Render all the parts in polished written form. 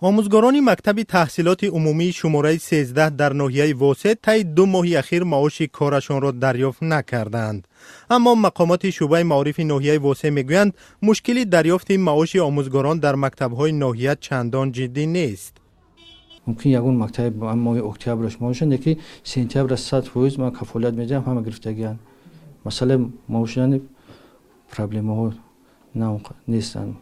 آموزگاران مکتب تحصیلات عمومی شماره 13 در ناحیه واسه طی 2 ماه اخیر معاش کارشان را دریافت نکردند. اما مقامات شعبه معارف ناحیه واسه میگویند مشکلی دریافت معاش آموزگاران در مکتب‌های ناحیه چندان جدی نیست. ممکن یگون مکتب ماه اکتبرش معاشند که سپتامبر 100% ما کفالت میدم همه گرفتگیان. مثلا معاشند پرابلم ها نیستند.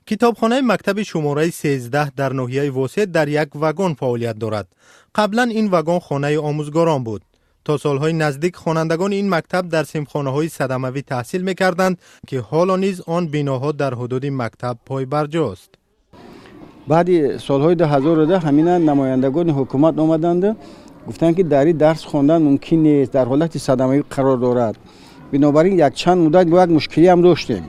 کتابخانه مکتب شماره 13 در ناحیه واسه در یک واگن فعالیت دارد. قبلا این واگن خانه آموزگاران بود. تا سالهای نزدیک خوانندگان این مکتب در صنفخانه‌های صدموی تحصیل می‌کردند که حالا نیز آن بناها در حدود مکتب پایبرجاست. بعد سالهای 2010 همین نمایندگان حکومت آمدند گفتند که در درس خواندن ممکن نیست، در حالت صدموی قرار دارد. بنابراین یک چند مدت با یک مشکلی هم داشتیم.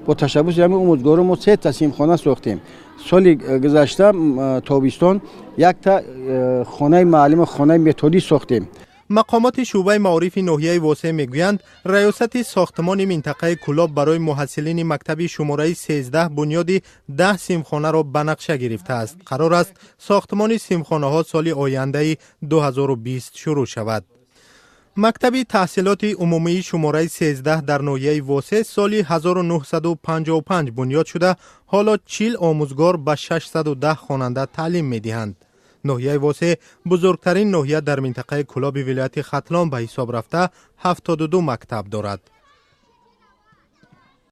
با تشبث همین آموزگاران ما 3 تا صنفخانه ساختیم. سال گذشته تابستان یک تا خانه معلم خانه متدی ساختیم. مقامات شعبه معارف ناحیه واسه میگویند ریاست ساختمان منطقه کلاب برای محصلین مکتب شماره 13 بنیاد 10 صنفخانه را به نقشه گرفته است. قرار است ساختمان صنفخانه ها سال آینده 2020 شروع شود. مکتب تحصیلات عمومی شماره 13 در ناحیه واسه سال 1955 بنیاد شده، حالا 40 آموزگار به 610 خواننده تعلیم می‌دهند. ناحیه واسه بزرگترین ناحیه در منطقه کلاب ولایت ختلان به حساب رفته 72 مکتب دارد.